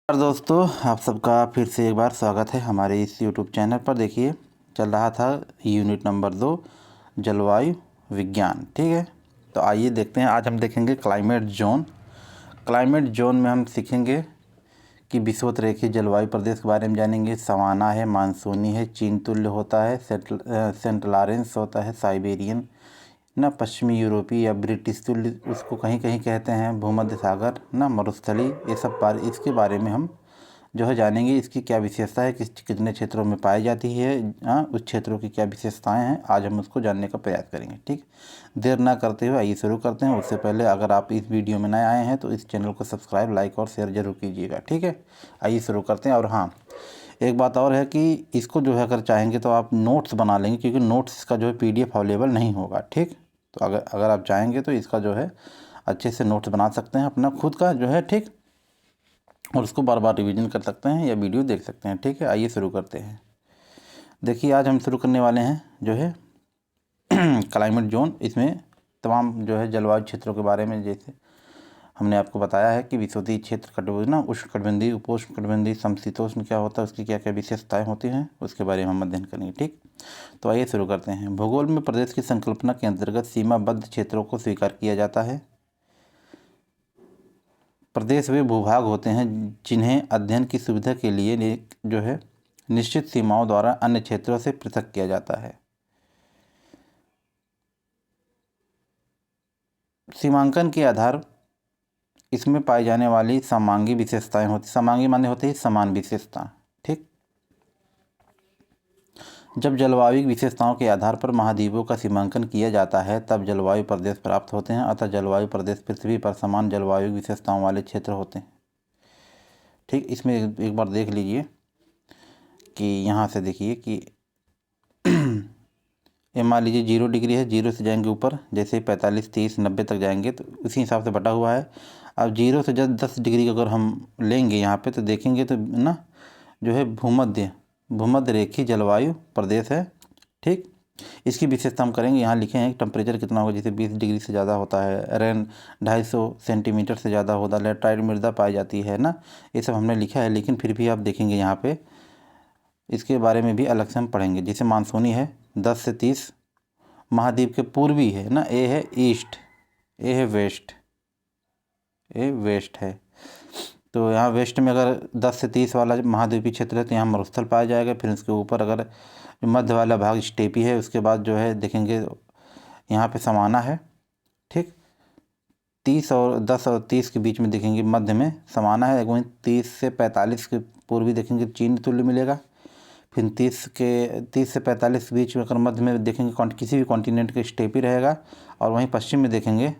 दोस्तों, आप सबका फिर से एक बार स्वागत है हमारे इस यूट्यूब चैनल पर। देखिए, चल रहा था यूनिट नंबर 2 जलवायु विज्ञान। ठीक है, तो आइए देखते हैं। आज हम देखेंगे क्लाइमेट जोन। क्लाइमेट जोन में हम सीखेंगे कि विषुवत-रेखीय जलवायु प्रदेश के बारे में जानेंगे। सवाना है, मानसूनी है, चीन तुल्य होता है, सेंट लॉरेंस होता है, साइबेरियन ना, पश्चिमी यूरोपीय या ब्रिटिश तुल्य उसको कहीं कहीं कहते हैं, भूमध्य सागर ना, मरुस्थली, ये सब इसके बारे में हम जो है जानेंगे। इसकी क्या विशेषता है, कितने क्षेत्रों में पाई जाती है, उस क्षेत्रों की क्या विशेषताएं हैं, आज हम उसको जानने का प्रयास करेंगे। ठीक, देर ना करते हुए आइए शुरू करते हैं। उससे पहले अगर आप इस वीडियो में नए आए हैं तो इस चैनल को सब्सक्राइब, लाइक और शेयर जरूर कीजिएगा। ठीक है, आइए शुरू करते हैं। और हाँ, एक बात और है कि इसको जो है अगर चाहेंगे तो आप नोट्स बना लेंगे, क्योंकि नोट्स का जो है PDF अवेलेबल नहीं होगा। ठीक, तो अगर आप चाहेंगे तो इसका जो है अच्छे से नोट्स बना सकते हैं अपना खुद का जो है। ठीक, और उसको बार बार रिवीजन कर सकते हैं या वीडियो देख सकते हैं। ठीक है, आइए शुरू करते हैं। देखिए, आज हम शुरू करने वाले हैं जो है क्लाइमेट जोन। इसमें तमाम जो है जलवायु क्षेत्रों के बारे में, जैसे हमने आपको बताया है कि विषुवतीय क्षेत्र, कटिबंधीय ना, उष्णकटिबंधीय, उपोष्णकटिबंधीय, समशीतोष्ण क्या होता है, उसकी क्या क्या विशेषताएं होती हैं, उसके बारे में हम अध्ययन करेंगे। ठीक, तो आइए शुरू करते हैं। भूगोल में प्रदेश की संकल्पना के अंतर्गत सीमाबद्ध क्षेत्रों को स्वीकार किया जाता है। प्रदेश वे भूभाग होते हैं जिन्हें अध्ययन की सुविधा के लिए जो है निश्चित सीमाओं द्वारा अन्य क्षेत्रों से पृथक किया जाता है। सीमांकन के आधार इसमें पाई जाने वाली समांगी विशेषताएं होती, समांगी माने होती है समान विशेषता। ठीक, जब जलवायु विशेषताओं के आधार पर महाद्वीपों का सीमांकन किया जाता है तब जलवायु प्रदेश प्राप्त होते हैं। अतः जलवायु प्रदेश पृथ्वी पर समान जलवायु विशेषताओं वाले क्षेत्र होते हैं। ठीक, इसमें एक बार देख लीजिए कि यहाँ से देखिए कि ये मान लीजिए 0 डिग्री है, 0 से जाएंगे ऊपर, जैसे 45, 30, 90 तक जाएंगे तो उसी हिसाब से बटा हुआ है। अब 0 से जब 10 डिग्री अगर हम लेंगे यहाँ पे तो देखेंगे तो ना जो है भूमध्य रेखीय जलवायु प्रदेश है। ठीक, इसकी विशेषता हम करेंगे। यहाँ लिखे हैं टेम्परेचर कितना होगा, जैसे 20 डिग्री से ज़्यादा होता है, रेन 250 सेंटीमीटर से ज़्यादा होता है, लेटराइट मृदा पाई जाती है ना, ये सब हमने लिखा है। लेकिन फिर भी आप देखेंगे यहाँ पे इसके बारे में भी अलग से हम पढ़ेंगे। जैसे मानसूनी है 10 से 30, महाद्वीप के पूर्वी है ना, ए है ईस्ट, ए है वेस्ट, ए वेस्ट है। तो यहाँ वेस्ट में अगर 10 से 30 वाला महाद्वीपीय क्षेत्र है तो यहाँ मरुस्थल पाया जाएगा। फिर उसके ऊपर अगर मध्य वाला भाग स्टेपी है, उसके बाद जो है देखेंगे यहाँ पे समाना है। ठीक, 10 और 30 के बीच में देखेंगे मध्य में समाना है। वहीं 30 से 45 के पूर्वी देखेंगे चीन तुल्य मिलेगा। फिर 30 से 45 के बीच में अगर मध्य में देखेंगे किसी भी कॉन्टिनेंट का स्टेपी रहेगा। और वहीं पश्चिम में देखेंगे,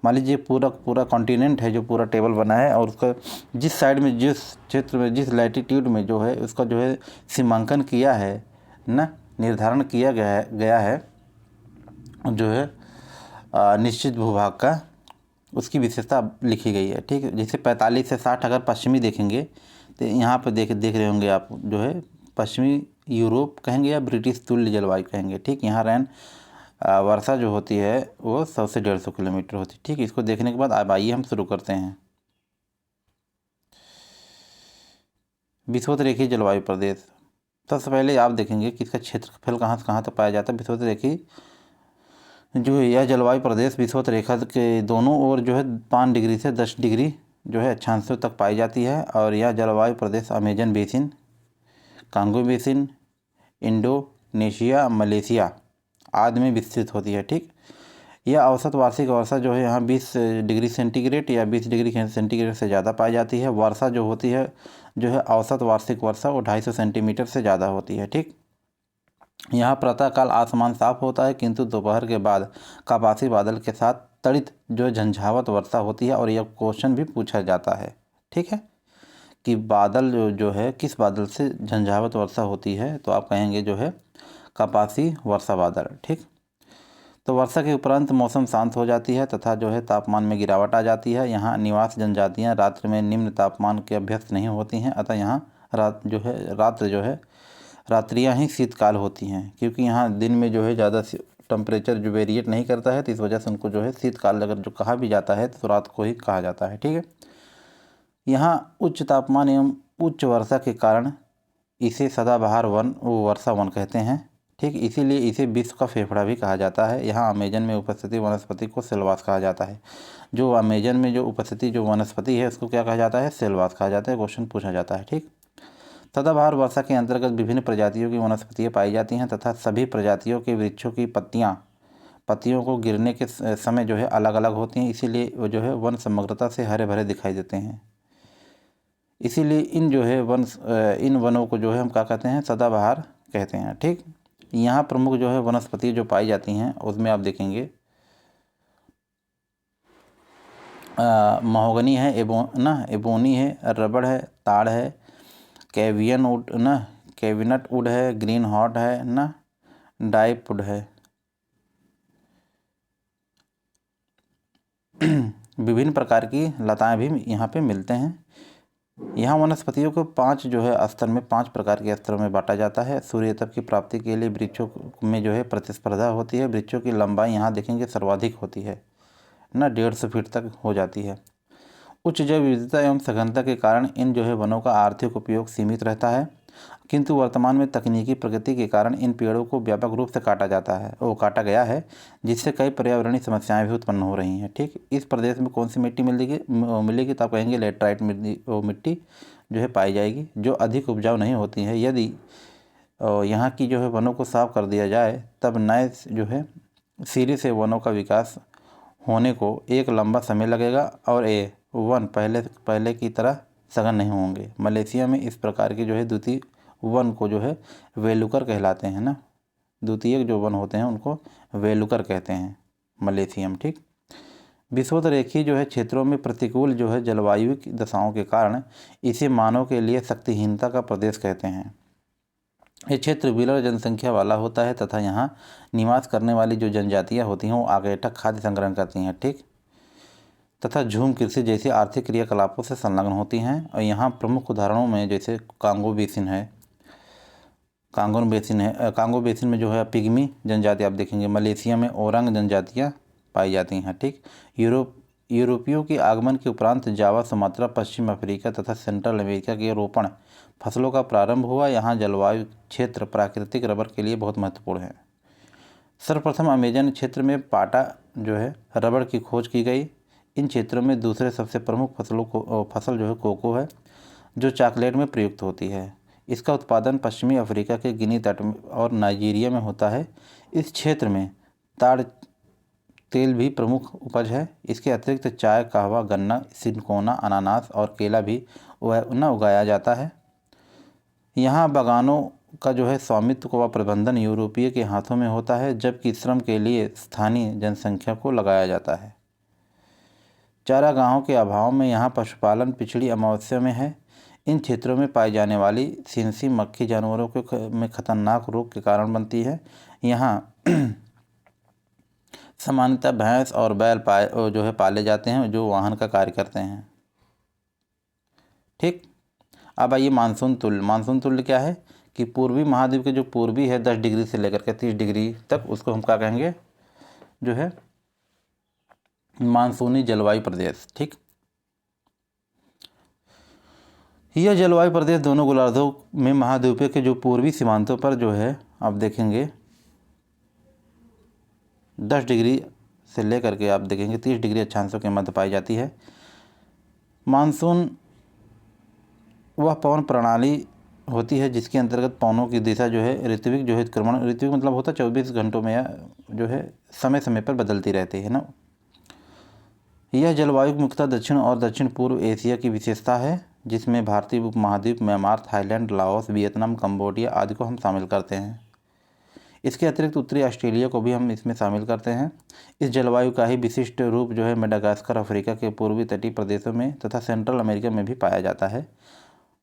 मान लीजिए पूरा कॉन्टिनेंट है जो पूरा टेबल बना है, और उसका जिस साइड में, जिस क्षेत्र में, जिस लैटिट्यूड में जो है उसका जो है सीमांकन किया है ना, निर्धारण किया गया है जो है निश्चित भूभाग का, उसकी विशेषता लिखी गई है। ठीक है, जैसे 45 से 60 अगर पश्चिमी देखेंगे तो यहाँ पर देख रहे होंगे आप जो है पश्चिमी यूरोप कहेंगे या ब्रिटिश तुल्य जलवायु कहेंगे। ठीक, यहाँ रैन वर्षा जो होती है वो 100 से 150 किलोमीटर होती है। ठीक, इसको देखने के बाद अब आइए हम शुरू करते हैं। विषुवत रेखीय जलवायु प्रदेश, सबसे पहले आप देखेंगे कि इसका क्षेत्रफल कहाँ से कहाँ तक पाया जाता है। विषुवत रेखीय जो है यह जलवायु प्रदेश विषुवत रेखा के दोनों ओर जो है 5 डिग्री से 10 डिग्री जो है अक्षांशों तक पाई जाती है। और यह जलवायु प्रदेश Amazon basin, Congo basin, Indonesia, Malaysia आदि में विस्तृत होती है। ठीक, यह औसत वार्षिक वर्षा जो है यहाँ 20 डिग्री सेंटीग्रेड या 20 डिग्री सेंटीग्रेड से ज़्यादा पाई जाती है। वर्षा जो होती है जो है औसत वार्षिक वर्षा वो 250 सेंटीमीटर से ज़्यादा होती है। ठीक, यहाँ प्रातःकाल आसमान साफ होता है, किंतु दोपहर के बाद कापासी बादल के साथ तड़ित जो झंझावत वर्षा होती है। और यह क्वेश्चन भी पूछा जाता है, ठीक है, कि बादल जो है किस बादल से झंझावत वर्षा होती है, तो आप कहेंगे जो है कपासी वर्षा बादल। ठीक, तो वर्षा के उपरांत मौसम शांत हो जाती है तथा जो है तापमान में गिरावट आ जाती है। यहाँ निवास जनजातियाँ रात्रि में निम्न तापमान के अभ्यस्त नहीं होती हैं, अतः यहाँ रात्रि जो है रात्रियाँ ही शीतकाल होती हैं, क्योंकि यहाँ दिन में जो है ज़्यादा टेम्परेचर जो वेरिएट नहीं करता है, तो इस वजह से उनको जो है शीतकाल अगर जो कहा भी जाता है तो रात को ही कहा जाता है। ठीक है, यहाँ उच्च तापमान एवं उच्च वर्षा के कारण इसे सदाबहार वन वर्षा वन कहते हैं। ठीक, इसीलिए इसे विश्व का फेफड़ा भी कहा जाता है। यहाँ अमेजन में उपस्थिति वनस्पति को सेलवास कहा जाता है। जो अमेजन में जो उपस्थिति जो वनस्पति है उसको क्या कहा जाता है? सेलवास कहा जाता है। क्वेश्चन पूछा जाता है। ठीक, सदाबहार वर्षा के अंतर्गत विभिन्न प्रजातियों की वनस्पतियाँ पाई जाती हैं तथा सभी प्रजातियों के वृक्षों की पत्तियों को गिरने के समय जो है अलग अलग होती हैं, इसीलिए वो जो है वन समग्रता से हरे भरे दिखाई देते हैं। इसीलिए इन वनों को जो है हम क्या कहते हैं? सदाबहार कहते हैं। ठीक, यहाँ प्रमुख जो है वनस्पति जो पाई जाती हैं उसमें आप देखेंगे महोगनी है, एबोनी है, रबड़ है, ताड़ है, कैविनट वुड है, ग्रीन हॉट है डाइपवुड है। विभिन्न प्रकार की लताएं भी यहाँ पे मिलते हैं। यहाँ वनस्पतियों को 5 जो है स्तर में 5 प्रकार के स्तरों में बांटा जाता है। सूर्य तप की प्राप्ति के लिए वृक्षों में जो है प्रतिस्पर्धा होती है। वृक्षों की लंबाई यहाँ देखेंगे सर्वाधिक होती है 150 फीट तक हो जाती है। उच्च जैव विविधता एवं सघनता के कारण इन जो है वनों का आर्थिक उपयोग सीमित रहता है, किंतु वर्तमान में तकनीकी प्रगति के कारण इन पेड़ों को व्यापक रूप से काटा गया है, जिससे कई पर्यावरणीय समस्याएं भी उत्पन्न हो रही हैं। ठीक, इस प्रदेश में कौन सी मिट्टी मिलेगी तो आप कहेंगे लेटराइट मिट्टी जो है पाई जाएगी, जो अधिक उपजाऊ नहीं होती है। यदि यहाँ की जो है वनों को साफ कर दिया जाए तब नए जो है सिरे से वनों का विकास होने को एक लंबा समय लगेगा और ये वन पहले की तरह सघन नहीं होंगे। मलेशिया में इस प्रकार के जो है द्वितीय वन को जो है वेलुकर कहलाते हैं द्वितीय जो वन होते हैं उनको वेलुकर कहते हैं मलेशिया में। ठीक, विषुवतरेखीय जो है क्षेत्रों में प्रतिकूल जो है जलवायु की दशाओं के कारण इसे मानव के लिए शक्तिहीनता का प्रदेश कहते हैं। ये क्षेत्र विरल जनसंख्या वाला होता है तथा यहाँ निवास करने वाली जो जनजातियाँ होती हैं वो आगेटक खाद्य संग्रहण करती हैं। ठीक, तथा झूम कृषि जैसी आर्थिक क्रियाकलापों से संलग्न होती हैं। और यहाँ प्रमुख उदाहरणों में जैसे कांगो बेसिन में जो है पिग्मी जनजाति आप देखेंगे। मलेशिया में ओरंग जनजातियाँ पाई जाती हैं। ठीक, यूरोपियों के आगमन के उपरांत जावा, सुमात्रा, पश्चिम अफ्रीका तथा सेंट्रल अमेरिका के रोपण फसलों का प्रारंभ हुआ। यहाँ जलवायु क्षेत्र प्राकृतिक रबर के लिए बहुत महत्वपूर्ण है। सर्वप्रथम अमेजन क्षेत्र में पाटा जो है रबर की खोज की गई। इन क्षेत्रों में दूसरे सबसे प्रमुख फसल जो है कोको है, जो चॉकलेट में प्रयुक्त होती है। इसका उत्पादन पश्चिमी अफ्रीका के गिनी तट और नाइजीरिया में होता है। इस क्षेत्र में ताड़ तेल भी प्रमुख उपज है। इसके अतिरिक्त चाय, कहवा, गन्ना, सिनकोना, अनानास और केला भी उगाया जाता है। यहाँ बागानों का जो है स्वामित्व व प्रबंधन यूरोपीय के हाथों में होता है, जबकि श्रम के लिए स्थानीय जनसंख्या को लगाया जाता है। चारागाहों के अभाव में यहाँ पशुपालन पिछड़ी अमावस्या में है। इन क्षेत्रों में पाई जाने वाली सिंसी मक्खी जानवरों में खतरनाक रोग के कारण बनती है। यहाँ सामान्यतः भैंस और बैल जो है पाले जाते हैं, जो वाहन का कार्य करते हैं। ठीक, अब आइए मानसून तुल्य क्या है कि पूर्वी महाद्वीप के जो पूर्वी है 10 डिग्री से लेकर के 30 डिग्री तक, उसको हम क्या कहेंगे? जो है मानसूनी जलवायु प्रदेश। ठीक, यह जलवायु प्रदेश दोनों गोलार्धों में महाद्वीपीय के जो पूर्वी सीमांतों पर जो है आप देखेंगे 10 डिग्री से लेकर के आप देखेंगे 30 डिग्री अक्षांशों के मध्य पाई जाती है। मानसून वह पवन प्रणाली होती है जिसके अंतर्गत पवनों की दिशा जो है ऋत्विक जो है क्रमण, ऋत्विक मतलब होता है 24 घंटों में जो है समय समय पर बदलती रहती है यह जलवायु मुख्यतः दक्षिण और दक्षिण पूर्व एशिया की विशेषता है, जिसमें भारतीय उपमहाद्वीप, Myanmar, Thailand, Laos, Vietnam, Cambodia आदि को हम शामिल करते हैं। इसके अतिरिक्त उत्तरी ऑस्ट्रेलिया को भी हम इसमें शामिल करते हैं। इस जलवायु का ही विशिष्ट रूप जो है मेडागास्कर, अफ्रीका के पूर्वी तटीय प्रदेशों में तथा सेंट्रल अमेरिका में भी पाया जाता है।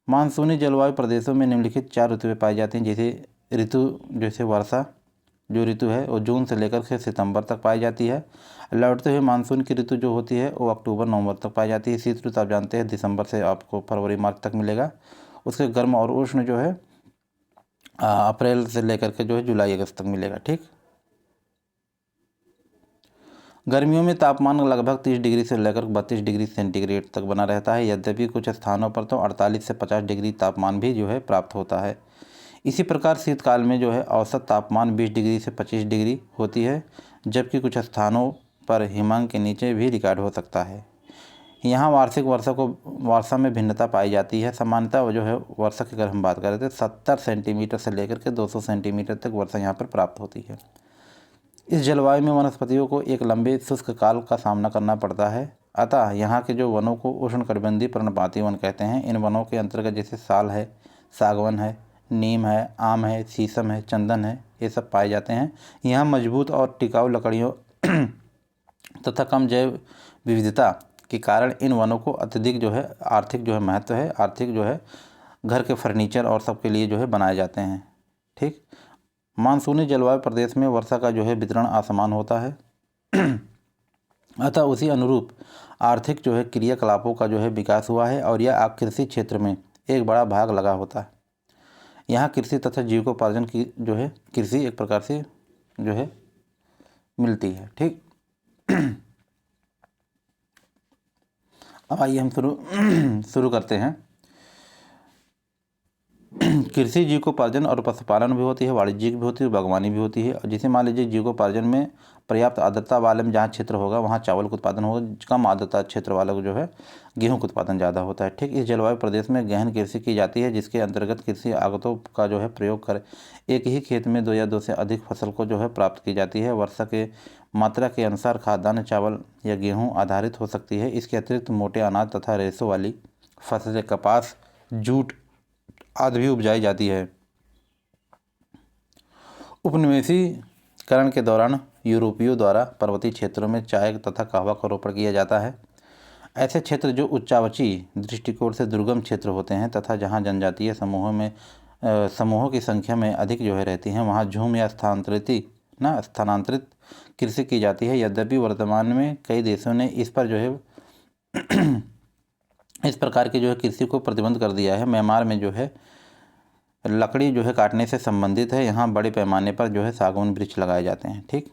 मानसूनी जलवायु प्रदेशों में निम्नलिखित 4 ऋतुएं पाई जाती हैं। जैसे वर्षा जो ऋतु है वो जून से लेकर के सितंबर तक पाई जाती है। लौटते हुए मानसून की ऋतु जो होती है वो अक्टूबर नवंबर तक पाई जाती है। शीत ऋतु आप जानते हैं दिसंबर से आपको फरवरी मार्च तक मिलेगा। उसके गर्म और उष्ण जो है अप्रैल से लेकर के जो है जुलाई अगस्त तक मिलेगा। ठीक, गर्मियों में तापमान लगभग 30 डिग्री से लेकर 32 डिग्री सेंटीग्रेड तक बना रहता है। यद्यपि कुछ स्थानों पर तो 48 से 50 डिग्री तापमान भी जो है प्राप्त होता है। इसी प्रकार शीतकाल में जो है औसत तापमान 20 डिग्री से 25 डिग्री होती है, जबकि कुछ स्थानों पर हिमांक के नीचे भी रिकॉर्ड हो सकता है। यहाँ वार्षिक वर्षा में भिन्नता पाई जाती है। सामान्यतः जो है वर्षा की अगर हम बात करें तो 70 सेंटीमीटर से लेकर के 200 सेंटीमीटर तक वर्षा यहाँ पर प्राप्त होती है। इस जलवायु में वनस्पतियों को एक लंबे शुष्क काल का सामना करना पड़ता है। अतः यहाँ के जो वनों को उष्णकटिबंधीय पर्णपाती वन कहते हैं। इन वनों के अंतर्गत जैसे साल है, सागवन है, नीम है, आम है, शीशम है, चंदन है, ये सब पाए जाते हैं। यहाँ मजबूत और टिकाऊ लकड़ियों तथा कम जैव विविधता के कारण इन वनों को अत्यधिक जो है आर्थिक जो है महत्व है। आर्थिक जो है घर के फर्नीचर और सब के लिए जो है बनाए जाते हैं। ठीक, मानसूनी जलवायु प्रदेश में वर्षा का जो है वितरण असमान होता है। अतः उसी अनुरूप आर्थिक जो है क्रियाकलापों का जो है विकास हुआ है और यह कृषि क्षेत्र में एक बड़ा भाग लगा होता है। यहाँ कृषि तथा जीविकोपार्जन की जो है कृषि एक प्रकार से जो है मिलती है। ठीक, अब आइए हम शुरू करते हैं। कृषि जीविकोपार्जन और पशुपालन भी होती है, वाणिज्यिक भी होती है, बागवानी भी होती है। और जैसे मान लीजिए जीविकोपार्जन में पर्याप्त आर्द्रता वाले में जहाँ क्षेत्र होगा वहाँ चावल का उत्पादन होगा, कम आर्द्रता क्षेत्र वाला को जो है गेहूं का उत्पादन ज़्यादा होता है। ठीक, इस जलवायु प्रदेश में गहन कृषि की जाती है, जिसके अंतर्गत कृषि आगतों का जो है प्रयोग कर एक ही खेत में 2 या 2 से अधिक फसल को जो है प्राप्त की जाती है। वर्षा के मात्रा के अनुसार खाद्यान्न चावल या गेहूँ आधारित हो सकती है। इसके अतिरिक्त मोटे अनाज तथा रेशों वाली फसलें कपास, जूट आदि भी उपजाई जाती है। उपनिवेशीकरण के दौरान यूरोपियों द्वारा पर्वतीय क्षेत्रों में चाय तथा कहवा का रोपण किया जाता है। ऐसे क्षेत्र जो उच्चावची दृष्टिकोण से दुर्गम क्षेत्र होते हैं तथा जहां जनजातीय समूहों की संख्या में अधिक जो है रहती हैं, वहां झूम या स्थानांतरित कृषि की जाती है। यद्यपि वर्तमान में कई देशों ने इस पर जो है इस प्रकार की जो है कृषि को प्रतिबंध कर दिया है। म्यांमार में जो है लकड़ी जो है काटने से संबंधित है। यहाँ बड़े पैमाने पर जो है सागौन वृक्ष लगाए जाते हैं। ठीक,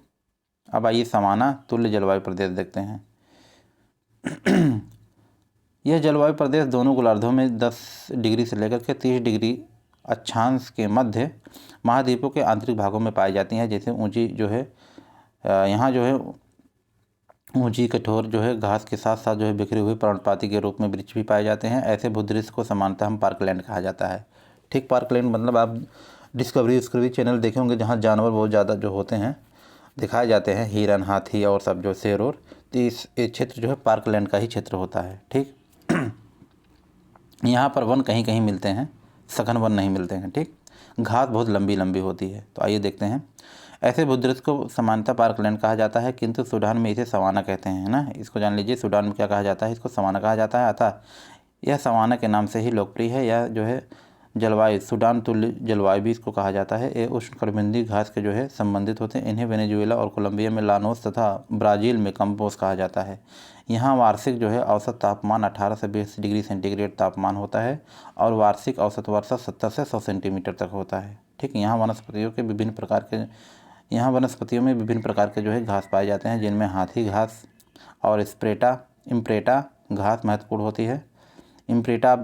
अब आइए समाना तुल्य जलवायु प्रदेश देखते हैं। यह जलवायु प्रदेश दोनों गोलार्धों में 10 डिग्री से लेकर के 30 डिग्री अक्षांश के मध्य महाद्वीपों के आंतरिक भागों में पाई जाती हैं। जैसे ऊंची जो है यहाँ जो है ऊंची कठोर जो है घास के साथ साथ जो है बिखरे हुए पर्णपाती के रूप में वृक्ष भी पाए जाते हैं। ऐसे भूदृश्य को सामान्यतः हम पार्कलैंड कहा जाता है। ठीक, पार्कलैंड मतलब आप डिस्कवरी चैनल देखे होंगे, जहाँ जानवर बहुत ज़्यादा जो होते हैं दिखाए जाते हैं, हिरन, हाथी और सब जो शेर और, तो इस क्षेत्र जो है पार्कलैंड का ही क्षेत्र होता है। ठीक, यहाँ पर वन कहीं कहीं मिलते हैं, सघन वन नहीं मिलते हैं। ठीक, घास बहुत लंबी लंबी होती है। तो आइए देखते हैं। ऐसे भूदृश्य को सामान्यतः पार्कलैंड कहा जाता है, किंतु सूडान में इसे सवाना कहते हैं ना। इसको जान लीजिए, सूडान में क्या कहा जाता है, इसको सवाना कहा जाता है। अतः यह सवाना के नाम से ही लोकप्रिय है। यह जो है जलवायु सूडान तुल्य जलवायु भी इसको कहा जाता है। ये उष्णकटिबंधीय घास के जो है संबंधित होते हैं। इन्हें वेनेजुएला और कोलंबिया में लानोस तथा ब्राज़ील में कंपोस कहा जाता है। यहाँ वार्षिक जो है औसत तापमान 18 से 20 डिग्री सेंटीग्रेड तापमान होता है और वार्षिक औसत वर्षा 70 से 100 सेंटीमीटर तक होता है। ठीक, यहाँ वनस्पतियों में विभिन्न प्रकार के जो है घास पाए जाते हैं, जिनमें हाथी घास और इम्प्रेटा घास महत्वपूर्ण होती है। इम्प्रेटा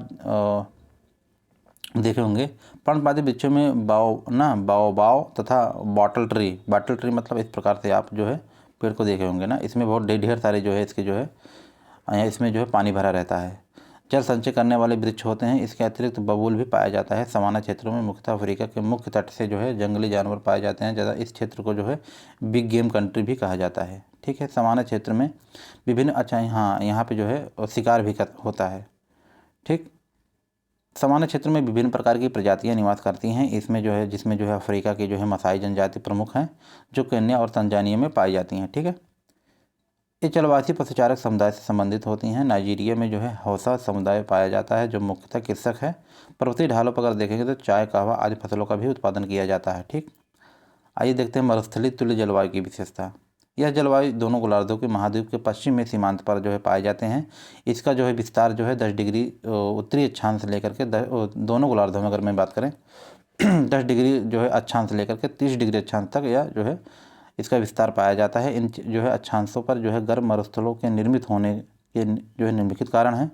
देखे होंगे। पर्णपाती वृक्षों में बाओबाओ तथा बॉटल ट्री मतलब इस प्रकार से आप जो है पेड़ को देखे होंगे ना। इसमें बहुत ढेर सारे जो है इसके जो है इसमें जो है पानी भरा रहता है, जल संचय करने वाले वृक्ष होते हैं। इसके अतिरिक्त बबूल भी पाया जाता है। सवाना क्षेत्रों में मुख्यतः अफ्रीका के मुख्य तट से जो है जंगली जानवर पाए जाते हैं ज़्यादा। इस क्षेत्र को जो है बिग गेम कंट्री भी कहा जाता है। ठीक है, सवाना क्षेत्र में विभिन्न यहाँ पे जो है शिकार भी होता है। ठीक, सवाना क्षेत्र में विभिन्न प्रकार की प्रजातियां निवास करती हैं। इसमें जो है जिसमें जो है अफ्रीका की जो है मसाई जनजाति प्रमुख हैं, जो केन्या और तंजानिया में पाई जाती हैं। ठीक है, ये जलवासी पशुचारक समुदाय से संबंधित होती हैं। नाइजीरिया में जो है हौसा समुदाय पाया जाता है, जो मुख्यतः कृषक है। पर्वतीय ढालों पर अगर देखेंगे तो चाय, कहवा आदि फसलों का भी उत्पादन किया जाता है। ठीक, आइए देखते हैं मरुस्थलीय तुल्य जलवायु की विशेषता। यह जलवायु दोनों गोलार्धों के महाद्वीप के पश्चिम में सीमांत पर जो है पाए जाते हैं। इसका जो है विस्तार जो है 10 डिग्री उत्तरी अक्षांश से लेकर के दोनों गोलार्धों में अगर मैं बात करें 10 डिग्री जो है अक्षांश से लेकर के 30 डिग्री अक्षांश तक यह जो है इसका विस्तार पाया जाता है। इन जो है अक्षांशों पर जो है गर्म मरुस्थलों के निर्मित होने के जो है निम्नलिखित कारण हैं।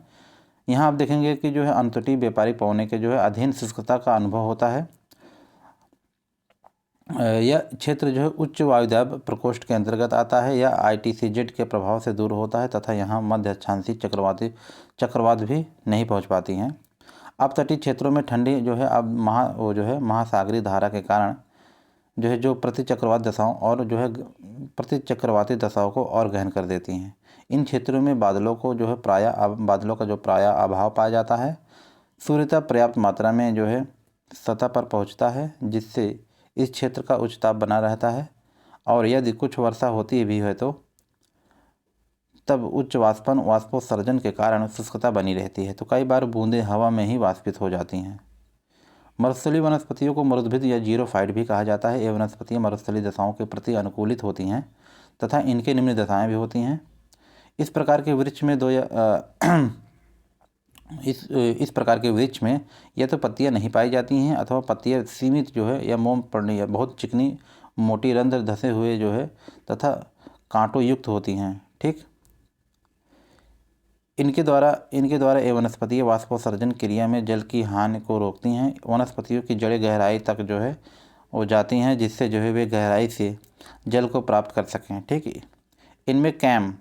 यहाँ आप देखेंगे कि जो है अंतर्तटीय व्यापारिक पवनों के जो है अधीन शुष्कता का अनुभव होता है। यह क्षेत्र जो है उच्च वायुदाब प्रकोष्ठ के अंतर्गत आता है या ITCZ के प्रभाव से दूर होता है तथा यहाँ मध्य अक्षांशीय चक्रवात भी नहीं पहुँच पाती हैं। अपतटीय क्षेत्रों में ठंडी जो है अब महासागरीय धारा के कारण जो है जो प्रतिचक्रवात दशाओं और जो है प्रतिचक्रवाती दशाओं को और गहन कर देती हैं। इन क्षेत्रों में बादलों का जो प्रायः अभाव पाया जाता है। सूर्यता पर्याप्त मात्रा में जो है सतह पर पहुंचता है, जिससे इस क्षेत्र का उच्च ताप बना रहता है, और यदि कुछ वर्षा होती भी है तो तब उच्च वाष्पोत्सर्जन के कारण शुष्कता बनी रहती है, तो कई बार बूंदें हवा में ही वाष्पित हो जाती हैं। मरुस्थलीय वनस्पतियों को मरुद्भिद या जीरोफाइट भी कहा जाता है। ये वनस्पतियाँ मरुस्थलीय दशाओं के प्रति अनुकूलित होती हैं तथा इनके निम्न दशाएँ भी होती हैं। इस प्रकार के वृक्ष में या तो पत्तियां नहीं पाई जाती हैं अथवा पत्तियां सीमित जो है या मोम पड़ने या बहुत चिकनी मोटी रंध्र धसे हुए जो है तथा कांटों युक्त होती हैं। ठीक, इनके द्वारा ये वनस्पतियाँ वाष्पोत्सर्जन क्रिया में जल की हानि को रोकती हैं। वनस्पतियों की जड़ें गहराई तक जो है वो जाती हैं, जिससे जो है वे गहराई से जल को प्राप्त कर सकें। ठीक है, इनमें कैम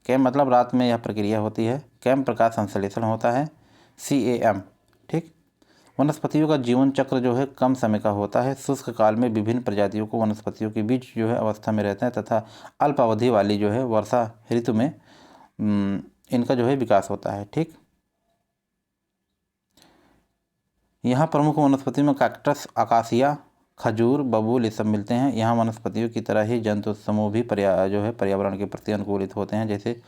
मतलब रात में यह प्रक्रिया होती है। कैम प्रकाश संश्लेषण होता है, CAM। ठीक, वनस्पतियों का जीवन चक्र जो है कम समय का होता है। शुष्क काल में विभिन्न प्रजातियों को वनस्पतियों के बीच जो है अवस्था में रहते हैं तथा अल्पावधि वाली जो है वर्षा ऋतु में इनका जो है विकास होता है। ठीक, यहाँ प्रमुख वनस्पतियों में कैक्टस, अकासिया, खजूर, बबूल ये सब मिलते हैं। यहाँ वनस्पतियों की तरह ही जंतु समूह भी जो है पर्यावरण के प्रति अनुकूलित होते हैं। जैसे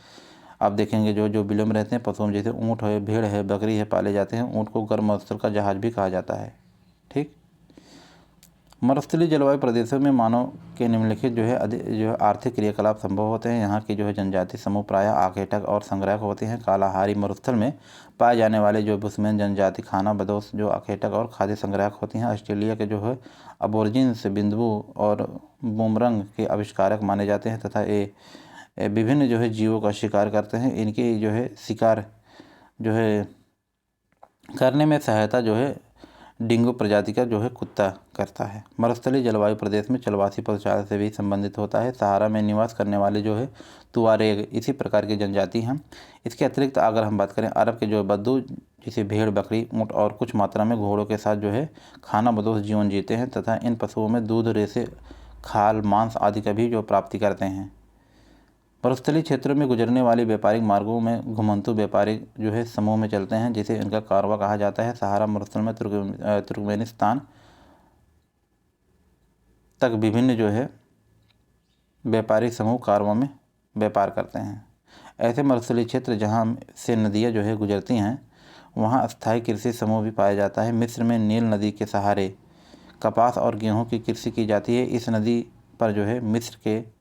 आप देखेंगे जो बिलों में रहते हैं पशुओं में, जैसे ऊँट है, भेड़ है, बकरी है, पाले जाते हैं। ऊँट को गर्म मरुस्थल का जहाज भी कहा जाता है। ठीक, मरुस्थलीय जलवायु प्रदेशों में मानव के निम्नलिखित जो है आर्थिक क्रियाकलाप संभव होते हैं। यहाँ की जो है जनजाति समूह प्रायः आखेटक और संग्राहक होते हैं। कालाहारी मरुस्थल में पाए जाने वाले जो बुशमैन जनजाति खानाबदोश जो आखेटक और खाद्य संग्राहक होती हैं। ऑस्ट्रेलिया के जो है अबोरिजिन्स बिंदु और बूमरंग के आविष्कारक माने जाते हैं तथा ये विभिन्न जो है जीवों का शिकार करते हैं। इनके जो है शिकार जो है करने में सहायता जो है डिंगो प्रजाति का जो है कुत्ता करता है। मरुस्थलीय जलवायु प्रदेश में चलवासी पशुचारण से भी संबंधित होता है। सहारा में निवास करने वाले जो है तुआरेग इसी प्रकार की जनजाति हैं। इसके अतिरिक्त अगर हम बात करें अरब के जो बद्दू, जैसे भेड़, बकरी, ऊँट और कुछ मात्रा में घोड़ों के साथ जो है खानाबदोश जीवन जीते हैं तथा इन पशुओं में दूध, रेशे, खाल, मांस आदि का भी जो प्राप्ति करते हैं। मरुस्थलीय क्षेत्रों में गुजरने वाले व्यापारिक मार्गों में घुमंतु व्यापारिक जो है समूह में चलते हैं, जिसे इनका कारवा कहा जाता है। सहारा मरुस्थल में तुर्कमेनिस्तान तक विभिन्न जो है व्यापारिक समूह कारवा में व्यापार करते हैं। ऐसे मरुस्थलीय क्षेत्र जहाँ से नदियाँ जो है गुजरती हैं वहाँ स्थायी कृषि समूह भी पाया जाता है। मिस्र में नील नदी के सहारे कपास और गेहूँ की कृषि की जाती है। इस नदी पर जो है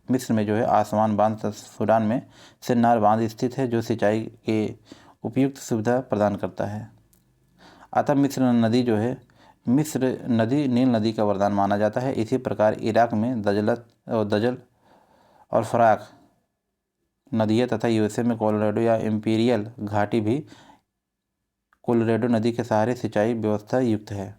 मिस्र में जो है आसमान बांध, सूडान में सिन्नार बांध स्थित है जो सिंचाई के उपयुक्त सुविधा प्रदान करता है। अतः मिस्र नदी नील नदी का वरदान माना जाता है। इसी प्रकार इराक में दजल और फराक नदियाँ तथा USA में कोलोराडो या इंपीरियल घाटी भी कोलोराडो नदी के सहारे सिंचाई व्यवस्था युक्त है।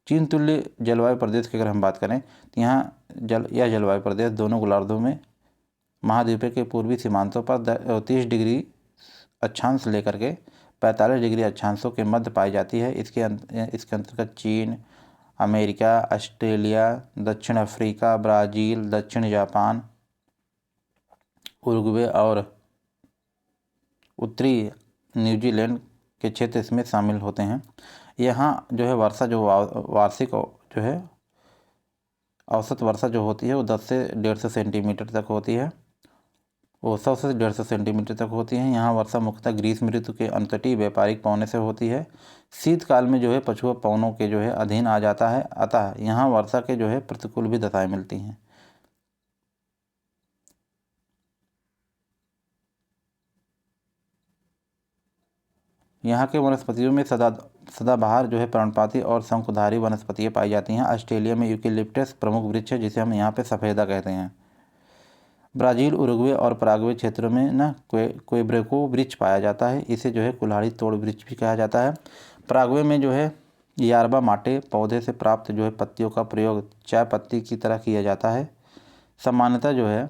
चीन तुल्य जलवायु प्रदेश की अगर हम बात करें तो यहाँ यह जलवायु प्रदेश दोनों गोलार्धों में महाद्वीप के पूर्वी सीमांतों पर 30 डिग्री अक्षांश लेकर के 45 डिग्री अक्षांशों के मध्य पाई जाती है। इसके अंतर्गत चीन, अमेरिका, ऑस्ट्रेलिया, दक्षिण अफ्रीका, ब्राज़ील, दक्षिण जापान, उरुग्वे और उत्तरी न्यूजीलैंड के क्षेत्र इसमें शामिल होते हैं। यहाँ जो है वर्षा जो वार्षिक जो है औसत वर्षा जो होती है वो 10 से 150 सेंटीमीटर तक होती है। वो 100 से 150 सेंटीमीटर तक होती है। यहाँ वर्षा मुख्यतः ग्रीष्म ऋतु के अंतर्तटीय व्यापारिक पवनों से होती है। शीतकाल में जो है पछुआ पवनों के जो है अधीन आ जाता है, अतः यहाँ वर्षा के जो है प्रतिकूल भी दशाएं मिलती हैं। यहाँ के वनस्पतियों में सदाबहार जो है पर्णपाती और शंकुधारी वनस्पतियाँ पाई जाती हैं। ऑस्ट्रेलिया में यूकेलिप्टस प्रमुख वृक्ष है जिसे हम यहाँ पे सफ़ेदा कहते हैं। ब्राज़ील, उरुग्वे और पराग्वे क्षेत्रों में ना क्वेब्रेको वृक्ष पाया जाता है। इसे जो है कुल्हाड़ी तोड़ वृक्ष भी कहा जाता है। पराग्वे में जो है यार्बा माटे पौधे से प्राप्त जो है पत्तियों का प्रयोग चाय पत्ती की तरह किया जाता है। सामान्यतः जो है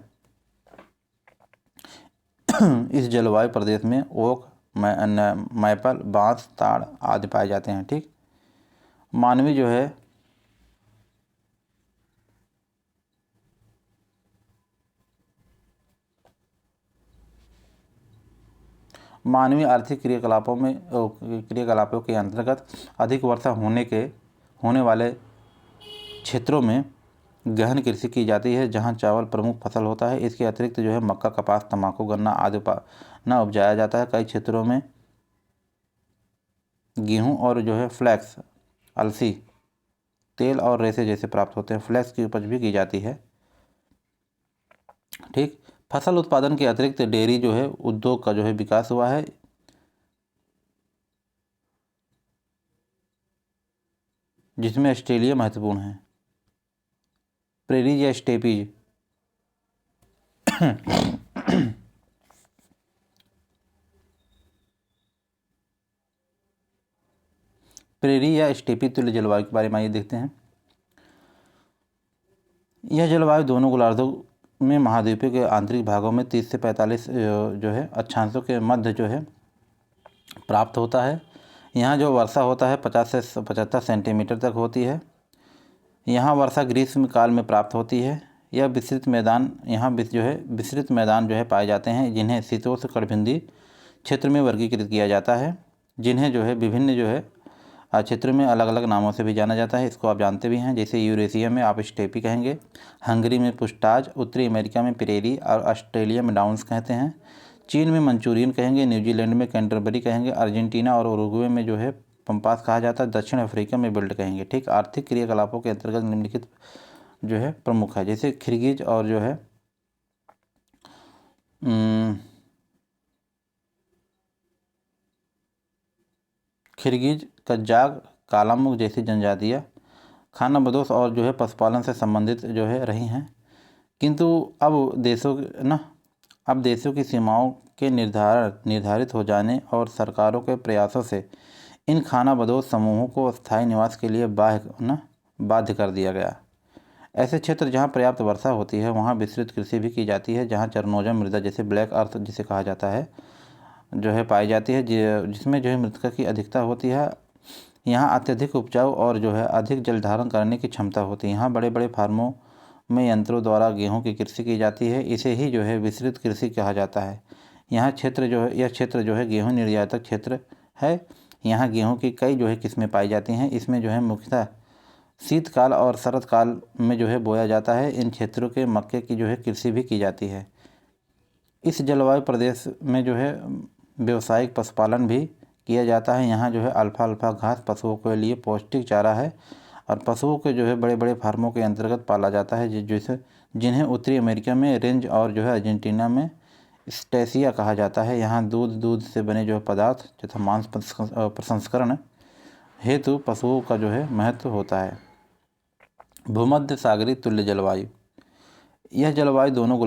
इस जलवायु प्रदेश में ओक, मैपल, बांस, ताड़ आदि पाए जाते हैं। ठीक, मानवीय जो है मानवीय आर्थिक क्रियाकलापों के अंतर्गत अधिक वर्षा होने वाले क्षेत्रों में गहन कृषि की जाती है जहां चावल प्रमुख फसल होता है। इसके अतिरिक्त जो है मक्का, कपास, तंबाकू, गन्ना आदि ना उपजाया जाता है। कई क्षेत्रों में गेहूं और जो है फ्लैक्स, अलसी, तेल और रेशे जैसे प्राप्त होते हैं। फ्लैक्स की उपज भी की जाती है। ठीक, फसल उत्पादन के अतिरिक्त डेयरी जो है उद्योग का जो है विकास हुआ है। जिसमें ऑस्ट्रेलिया महत्वपूर्ण है। प्रेरीज या स्टेपीज प्रेरी या स्टेपी तुल्य जलवायु के बारे में आइए देखते हैं। यह जलवायु दोनों गोलार्धों में महाद्वीपों के आंतरिक भागों में 30 से 45 जो है अक्षांशों के मध्य जो है प्राप्त होता है। यहाँ जो वर्षा होता है 50 से 75 सेंटीमीटर तक होती है। यहाँ वर्षा ग्रीष्म काल में प्राप्त होती है। यह विस्तृत मैदान जो है पाए जाते हैं जिन्हें शीतोष्ण कटिबंधीय क्षेत्र में वर्गीकृत किया जाता है, जिन्हें जो है विभिन्न जो है क्षेत्रों में अलग अलग नामों से भी जाना जाता है। इसको आप जानते भी हैं, जैसे यूरेशिया में आप स्टेपी कहेंगे, हंगरी में पुस्टाज, उत्तरी अमेरिका में प्रेरी और ऑस्ट्रेलिया में डाउन्स कहते हैं। चीन में मंचूरियन कहेंगे, न्यूजीलैंड में कैंटरबरी कहेंगे, अर्जेंटीना और उरुग्वे में जो है पंपास कहा जाता है, दक्षिण अफ्रीका में बिल्ड कहेंगे। ठीक, आर्थिक क्रियाकलापों के अंतर्गत निम्नलिखित जो है प्रमुख है, जैसे खिर्गिज और जो है खिर्गिज, कजाक, कालामुख जैसी जनजातियाँ खानाबदोश और जो है पशुपालन से संबंधित जो है रही हैं। किंतु अब देशों की सीमाओं के निर्धारित हो जाने और सरकारों के प्रयासों से इन खानाबदोश समूहों को स्थायी निवास के लिए बाध्य कर दिया गया। ऐसे क्षेत्र जहाँ पर्याप्त वर्षा होती है वहाँ विस्तृत कृषि भी की जाती है, जहाँ चरनोजम मृदा जैसे ब्लैक अर्थ जिसे कहा जाता है जो है पाई जाती है, जिसमें जो है मृतिका की अधिकता होती है। यहाँ अत्यधिक उपजाऊ और जो है अधिक जल धारण करने की क्षमता होती है। यहाँ बड़े बड़े फार्मों में यंत्रों द्वारा गेहूं की कृषि की जाती है। इसे ही जो है विस्तृत कृषि कहा जाता है। यह क्षेत्र जो है गेहूं निर्यातक क्षेत्र है। यहाँ गेहूं की कई जो है किस्में पाई जाती हैं। इसमें जो है मुख्यतः शीतकाल और शरद काल में जो है बोया जाता है। इन क्षेत्रों के मक्के की जो है कृषि भी की जाती है। इस जलवायु प्रदेश में जो है व्यावसायिक पशुपालन भी किया जाता है। यहाँ जो है अल्फा घास पशुओं के लिए पौष्टिक चारा है और पशुओं के जो है बड़े बड़े फार्मों के अंतर्गत पाला जाता है, जिन्हें उत्तरी अमेरिका में रेंज और जो है अर्जेंटीना में स्टेसिया कहा जाता है। यहाँ दूध से बने जो है पदार्थ तथा मांस प्रसंस्करण हेतु पशुओं का जो है महत्व होता है। भूमध्य सागरीय तुल्य जलवायु, यह जलवायु दोनों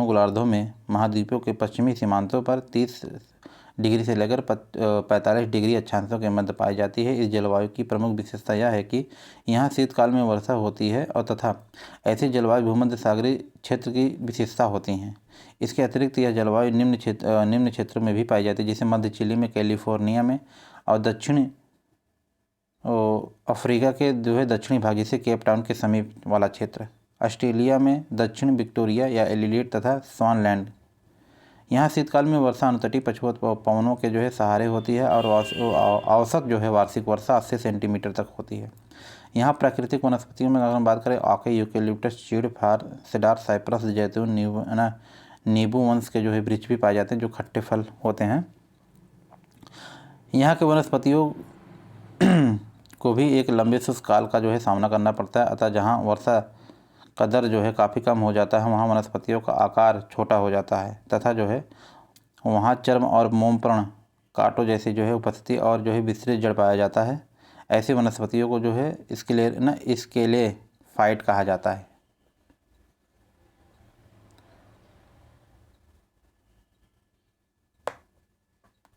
गोलार्धों में महाद्वीपों के पश्चिमी सीमांतों पर 30 डिग्री से लेकर 45 डिग्री अक्षांशों के मध्य पाई जाती है। इस जलवायु की प्रमुख विशेषता यह है कि यहाँ शीतकाल में वर्षा होती है और तथा ऐसी जलवायु भूमध्य सागरीय क्षेत्र की विशेषता होती हैं। इसके अतिरिक्त यह जलवायु निम्न क्षेत्र में भी पाई जाती है, जैसे मध्य चिली में, कैलिफोर्निया में और दक्षिण अफ्रीका के जो है दक्षिणी भाग जैसे केप टाउन के समीप वाला क्षेत्र, ऑस्ट्रेलिया में दक्षिण विक्टोरिया या एडिलेड तथा स्वानलैंड। यहाँ शीतकाल में वर्षा अनुतटीय पछुआ पवनों के जो है सहारे होती है और औसत जो है वार्षिक वर्षा 80 सेंटीमीटर तक होती है। यहाँ प्राकृतिक वनस्पतियों में अगर हम बात करें आके, यूकेलिप्टस, चीड़, फार, सेडार, साइप्रस, जैतून, नींबू वंश के जो है वृक्ष भी पाए जाते हैं जो खट्टे फल होते हैं। यहाँ के वनस्पतियों को भी एक लंबे शुष्क काल का जो है सामना करना पड़ता है, अतः जहाँ वर्षा का दर जो है काफ़ी कम हो जाता है वहाँ वनस्पतियों का आकार छोटा हो जाता है तथा जो है वहाँ चर्म और मोम पर्ण कांटों जैसे जो है उपस्थिति और जो है विस्तृत जड़ पाया जाता है। ऐसी वनस्पतियों को जो है स्केले फाइट कहा जाता है।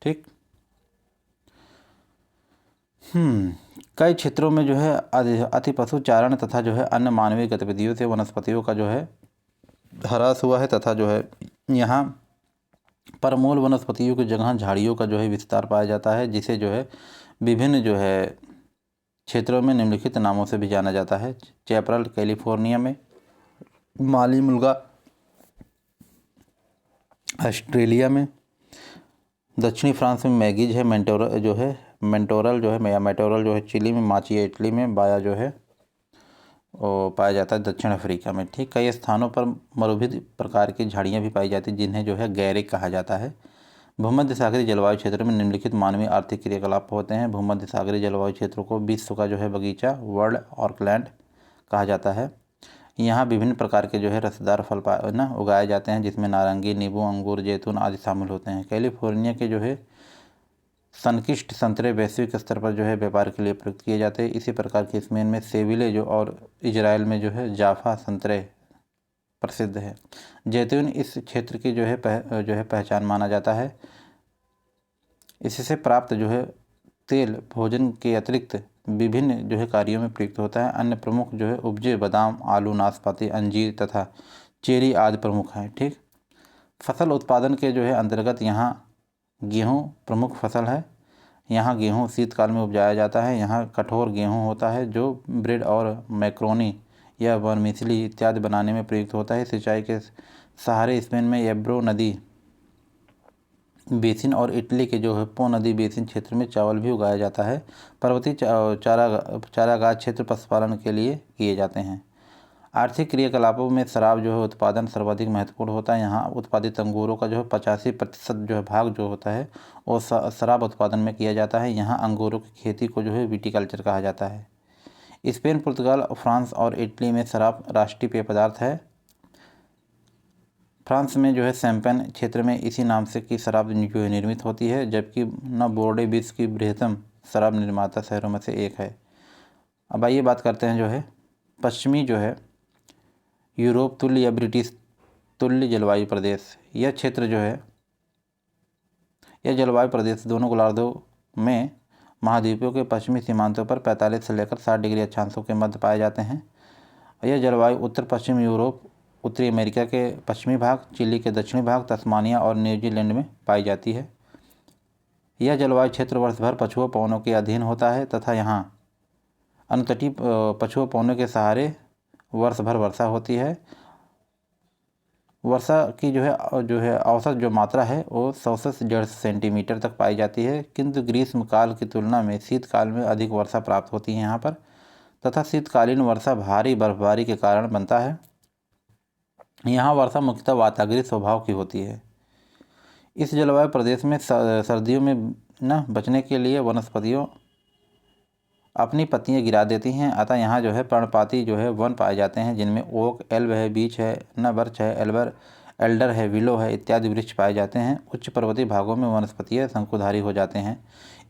ठीक। कई क्षेत्रों में जो है अति पशु चारण तथा जो है अन्य मानवीय गतिविधियों से वनस्पतियों का जो है ह्रास हुआ है तथा जो है यहाँ पर मूल वनस्पतियों की जगह झाड़ियों का जो है विस्तार पाया जाता है, जिसे जो है विभिन्न जो है क्षेत्रों में निम्नलिखित नामों से भी जाना जाता है। चैपरल कैलिफोर्निया में, माली मुल्गा ऑस्ट्रेलिया में, दक्षिणी फ्रांस में मैगीज है, मेंटोरल जो है चिली में, माचिया इटली में, बाया जो है वो पाया जाता है दक्षिण अफ्रीका में। ठीक। कई स्थानों पर मरुभूमि प्रकार की झाड़ियाँ भी पाई जाती हैं, जिन्हें जो है गैरिक कहा जाता है। भूमध्य सागरीय जलवायु क्षेत्र में निम्नलिखित मानवीय आर्थिक क्रियाकलाप होते हैं। भूमध्य सागरीय जलवायु क्षेत्रों को विश्व का जो है बगीचा, वर्ल्ड ऑर्किड कहा जाता है। यहाँ विभिन्न प्रकार के जो है रसदार फल उगाए जाते हैं, जिसमें नारंगी, नींबू, अंगूर, जैतून आदि शामिल होते हैं। कैलिफोर्निया के जो है सनकिस्ट संतरे वैश्विक स्तर पर जो है व्यापार के लिए प्रयुक्त किए जाते हैं। इसी प्रकार के स्पेन में सेविले और इजराइल में जो है जाफा संतरे प्रसिद्ध है। जैतून इस क्षेत्र की जो है पहचान माना जाता है। इससे प्राप्त जो है तेल भोजन के अतिरिक्त विभिन्न जो है कार्यों में प्रयुक्त होता है। अन्य प्रमुख जो है उपजे बादाम, आलू, नाशपाती, अंजीर तथा चेरी आदि प्रमुख हैं। ठीक। फसल उत्पादन के जो है अंतर्गत यहाँ गेहूँ प्रमुख फसल है। यहाँ गेहूँ शीतकाल में उपजाया जाता है। यहाँ कठोर गेहूँ होता है जो ब्रेड और मैक्रोनी या वर्मिसली इत्यादि बनाने में प्रयुक्त होता है। सिंचाई के सहारे स्पेन में एब्रो नदी बेसिन और इटली के जो है पो नदी बेसिन क्षेत्र में चावल भी उगाया जाता है। पर्वतीय चारागाह क्षेत्र पशुपालन के लिए किए जाते हैं। आर्थिक क्रियाकलापों में शराब जो है उत्पादन सर्वाधिक महत्वपूर्ण होता है। यहाँ उत्पादित अंगूरों का जो है 85% जो है भाग जो होता है वो शराब उत्पादन में किया जाता है। यहाँ अंगूरों की खेती को जो है विटीकल्चर कहा जाता है। स्पेन, पुर्तगाल, फ्रांस और इटली में शराब राष्ट्रीय पेय पदार्थ है। फ्रांस में जो है शैंपेन क्षेत्र में इसी नाम से की शराब जो है निर्मित होती है, जबकि बोर्डे विश्व की बृहत्तम शराब निर्माता शहरों में से एक है। अब आइए बात करते हैं जो है पश्चिमी जो है यूरोप तुल्य या ब्रिटिश तुल्य जलवायु प्रदेश। यह क्षेत्र जो है यह जलवायु प्रदेश दोनों गोलार्धों में महाद्वीपों के पश्चिमी सीमांतों पर 45 से लेकर 60 डिग्री अक्षांशों के मध्य पाए जाते हैं। यह जलवायु उत्तर पश्चिम यूरोप, उत्तरी अमेरिका के पश्चिमी भाग, चिली के दक्षिणी भाग, तस्मानिया और न्यूजीलैंड में पाई जाती है। यह जलवायु क्षेत्र वर्ष भर पछुआ पवनों के अधीन होता है तथा यहाँ अनुतटीय पछुआ पवनों के सहारे वर्ष भर वर्षा होती है। वर्षा की जो है औसत जो मात्रा है वो 100 से 150 सेंटीमीटर तक पाई जाती है, किंतु ग्रीष्म काल की तुलना में शीतकाल में अधिक वर्षा प्राप्त होती है यहाँ पर, तथा शीतकालीन वर्षा भारी बर्फबारी के कारण बनता है। यहाँ वर्षा मुख्यतः वातावरणीय स्वभाव की होती है। इस जलवायु प्रदेश में सर्दियों में बचने के लिए वनस्पतियों अपनी पत्तियां गिरा देती हैं, अतः यहाँ जो है पर्णपाती जो है वन पाए जाते हैं, जिनमें ओक, एल्ब है, बीच है, बर्च है, एल्डर है, विलो है इत्यादि वृक्ष पाए जाते हैं। उच्च पर्वतीय भागों में वनस्पतियाँ शंकुधारी हो जाते हैं।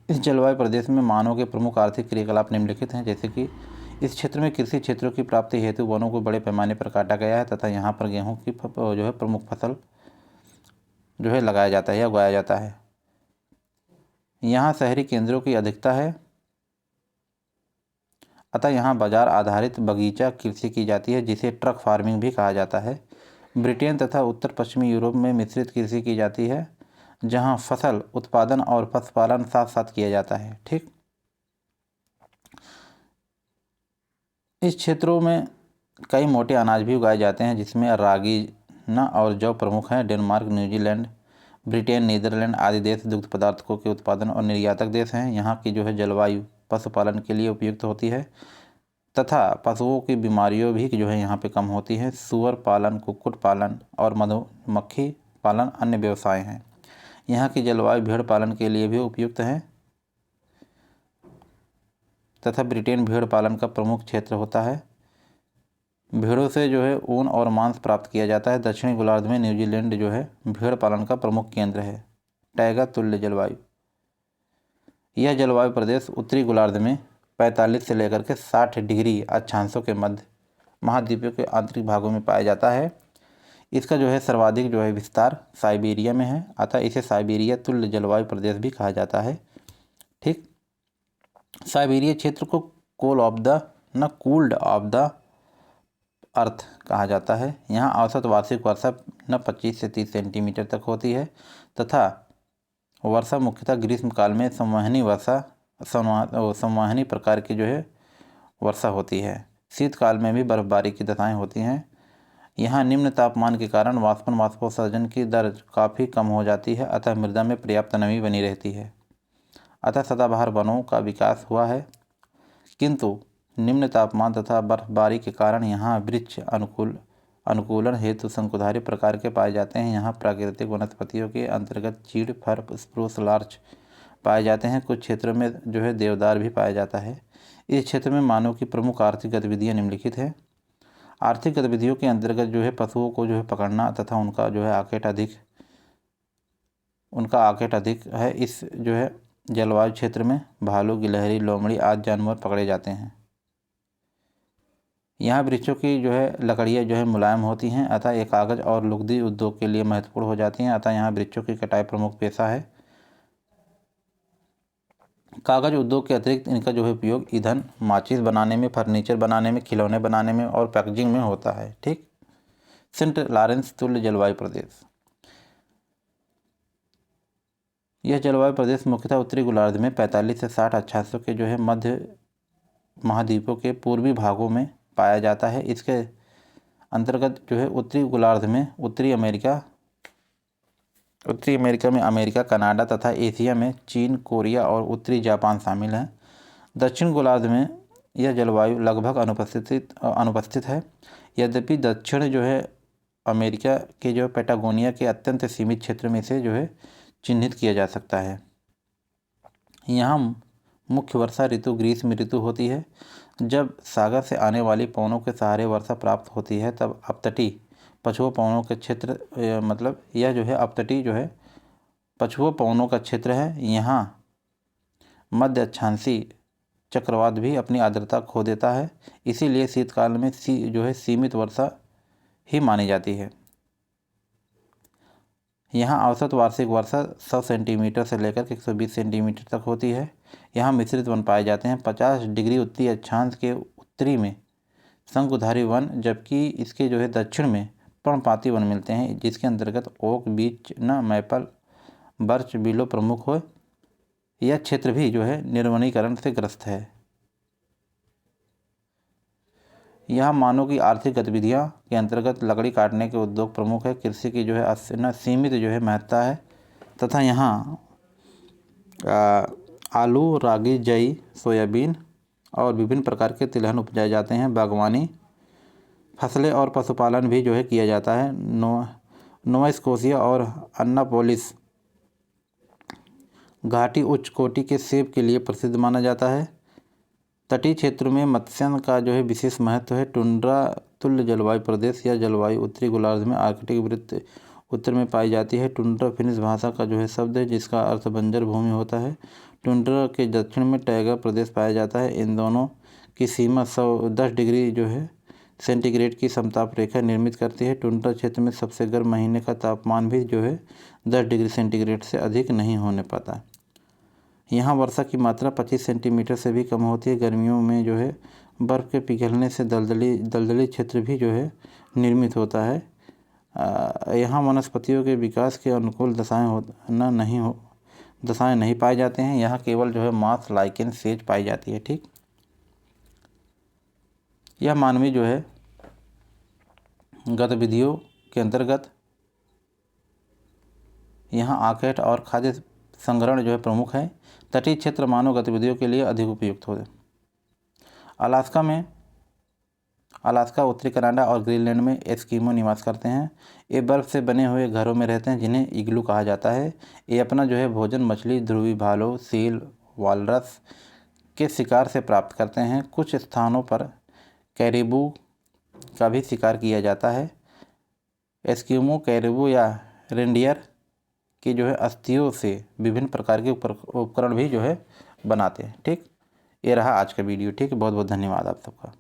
इस जलवायु प्रदेश में मानव के प्रमुख आर्थिक क्रियाकलाप निम्नलिखित हैं, जैसे कि इस क्षेत्र में कृषि क्षेत्रों की प्राप्ति हेतु वनों को बड़े पैमाने पर काटा गया है तथा यहाँ पर गेहूँ की जो है प्रमुख फसल जो है लगाया जाता है या उगाया जाता है। यहाँ शहरी केंद्रों की अधिकता है, अतः यहाँ बाजार आधारित बगीचा कृषि की जाती है, जिसे ट्रक फार्मिंग भी कहा जाता है। ब्रिटेन तथा उत्तर पश्चिमी यूरोप में मिश्रित कृषि की जाती है, जहाँ फसल उत्पादन और पशुपालन साथ साथ किया जाता है। ठीक। इस क्षेत्रों में कई मोटे अनाज भी उगाए जाते हैं, जिसमें रागी और जौ प्रमुख हैं। डेनमार्क, न्यूजीलैंड, ब्रिटेन, नीदरलैंड आदि देश दुग्ध पदार्थों के उत्पादन और निर्यातक देश हैं। यहाँ की जो है जलवायु पशुपालन के लिए उपयुक्त होती है तथा पशुओं की बीमारियों भी जो है यहाँ पे कम होती है। सूअर पालन, कुक्कुट पालन और मधुमक्खी पालन अन्य व्यवसाय हैं। यहाँ की जलवायु भेड़ पालन के लिए भी उपयुक्त है तथा ब्रिटेन भेड़ पालन का प्रमुख क्षेत्र होता है। भेड़ों से जो है ऊन और मांस प्राप्त किया जाता है। दक्षिणी गोलार्ध में न्यूजीलैंड जो है भेड़ पालन का प्रमुख केंद्र है। टैगा तुल्य जलवायु। यह जलवायु प्रदेश उत्तरी गोलार्ध में 45 से लेकर के 60 डिग्री अक्षांशों के मध्य महाद्वीपों के आंतरिक भागों में पाया जाता है। इसका जो है सर्वाधिक जो है विस्तार साइबेरिया में है, अतः इसे साइबेरिया तुल्य जलवायु प्रदेश भी कहा जाता है। ठीक, साइबेरिया क्षेत्र को कूल्ड ऑफ द अर्थ कहा जाता है। यहाँ औसत वार्षिक वर्षा 25 से 30 सेंटीमीटर तक होती है तथा वर्षा मुख्यतः ग्रीष्मकाल में संवहनी प्रकार की जो है वर्षा होती है। शीतकाल में भी बर्फबारी की दशाएं होती हैं। यहाँ निम्न तापमान के कारण वाष्पोत्सर्जन की दर काफ़ी कम हो जाती है, अतः मृदा में पर्याप्त नमी बनी रहती है। अतः सदाबहार वनों का विकास हुआ है, किंतु निम्न तापमान तथा बर्फबारी के कारण यहाँ वृक्ष अनुकूलन हेतु शंकुधारी प्रकार के पाए जाते हैं। यहाँ प्राकृतिक वनस्पतियों के अंतर्गत चीड़, फर, स्प्रूस, लार्च पाए जाते हैं। कुछ क्षेत्रों में जो है देवदार भी पाया जाता है। इस क्षेत्र में मानव की प्रमुख आर्थिक गतिविधियाँ निम्नलिखित हैं। आर्थिक गतिविधियों के अंतर्गत जो है पशुओं को जो है पकड़ना तथा उनका जो है आकेट अधिक है। इस जो है जलवायु क्षेत्र में भालू, गिलहरी, लोमड़ी आदि जानवर पकड़े जाते हैं। यहाँ वृक्षों की जो है लकड़ियाँ जो है मुलायम होती हैं, अतः ये कागज़ और लुगदी उद्योग के लिए महत्वपूर्ण हो जाती हैं। अतः यहाँ वृक्षों की कटाई प्रमुख पेशा है। कागज़ उद्योग के अतिरिक्त इनका जो है उपयोग ईंधन, माचिस बनाने में, फर्नीचर बनाने में, खिलौने बनाने में और पैकेजिंग में होता है। ठीक, सेंट लॉरेंस तुल्य जलवायु प्रदेश। यह जलवायु प्रदेश मुख्यतः उत्तरी गोलार्ध में 45 से 60 अक्षांशों के जो है मध्य महाद्वीपों के पूर्वी भागों में पाया जाता है। इसके अंतर्गत जो है उत्तरी गोलार्ध में उत्तरी अमेरिका में अमेरिका, कनाडा तथा एशिया में चीन, कोरिया और उत्तरी जापान शामिल हैं। दक्षिण गोलार्ध में यह जलवायु लगभग अनुपस्थित है। यद्यपि दक्षिण जो है अमेरिका के जो पैटागोनिया के अत्यंत सीमित क्षेत्र में से जो है चिन्हित किया जा सकता है। यहाँ मुख्य वर्षा ऋतु ग्रीष्म ऋतु होती है। जब सागर से आने वाली पवनों के सहारे वर्षा प्राप्त होती है तब अपतटीय पछुआ पवनों के क्षेत्र यह जो है अपतटीय जो है पछुआ पवनों का क्षेत्र है। यहाँ मध्य अक्षांशी चक्रवात भी अपनी आर्द्रता खो देता है, इसीलिए शीतकाल में जो है सीमित वर्षा ही मानी जाती है। यहाँ औसत वार्षिक वर्षा 100 सेंटीमीटर से लेकर 120 सेंटीमीटर तक होती है। यहाँ मिश्रित वन पाए जाते हैं। 50 डिग्री उत्तरी अक्षांश के उत्तरी में शंकुधारी वन, जबकि इसके जो है दक्षिण में पर्णपाती वन मिलते हैं, जिसके अंतर्गत ओक, बीच, मैपल, बर्च, बिलो प्रमुख हो। यह क्षेत्र भी जो है निर्वनीकरण से ग्रस्त है। यहाँ मानव की आर्थिक गतिविधियाँ के अंतर्गत लकड़ी काटने के उद्योग प्रमुख है। कृषि की जो है सीमित जो है महत्ता है तथा यहाँ आलू, रागी, जई, सोयाबीन और विभिन्न प्रकार के तिलहन उपजाए जाते हैं। बागवानी, फसलें और पशुपालन भी जो है किया जाता है। नोवा स्कोशिया और अन्नापोलिस घाटी उच्च कोटि के सेब के लिए प्रसिद्ध माना जाता है। तटीय क्षेत्रों में मत्स्य का जो है विशेष महत्व है। टुंड्रा तुल्य जलवायु प्रदेश या जलवायु उत्तरी गोलार्ध में आर्कटिक वृत्त उत्तर में पाई जाती है। टुंड्रा फिनिश भाषा का जो है शब्द है जिसका अर्थ बंजर भूमि होता है। टुंड्रा के दक्षिण में टैगर प्रदेश पाया जाता है। इन दोनों की सीमा 110 डिग्री जो है सेंटीग्रेड की समताप रेखा निर्मित करती है। टुंड्रा क्षेत्र में सबसे गर्म महीने का तापमान भी जो है 10 डिग्री सेंटीग्रेड से अधिक नहीं होने पाता। यहाँ वर्षा की मात्रा 25 सेंटीमीटर से भी कम होती है। गर्मियों में जो है बर्फ़ के पिघलने से दलदली क्षेत्र भी जो है निर्मित होता है। यहाँ वनस्पतियों के विकास के अनुकूल दशाएं नहीं पाए जाते हैं। यहाँ केवल जो है मांस, लाइकेन, सेज पाई जाती है। ठीक, यह मानवीय जो है गतिविधियों के अंतर्गत यहाँ आकेट और खाद्य संग्रहण जो है प्रमुख है। तटीय क्षेत्र मानव गतिविधियों के लिए अधिक उपयुक्त होते। अलास्का, उत्तरी कनाडा और ग्रीनलैंड में एस्किमो निवास करते हैं। ये बर्फ़ से बने हुए घरों में रहते हैं जिन्हें इग्लू कहा जाता है। ये अपना जो है भोजन मछली, ध्रुवी भालू, सील, वालरस के शिकार से प्राप्त करते हैं। कुछ स्थानों पर कैरिबू का भी शिकार किया जाता है। एस्किमो कैरिबू या रेंडियर की जो है अस्थियों से विभिन्न प्रकार के उपकरण भी जो है बनाते हैं। ठीक, ये रहा आज का वीडियो। ठीक है, बहुत बहुत धन्यवाद आप सबका।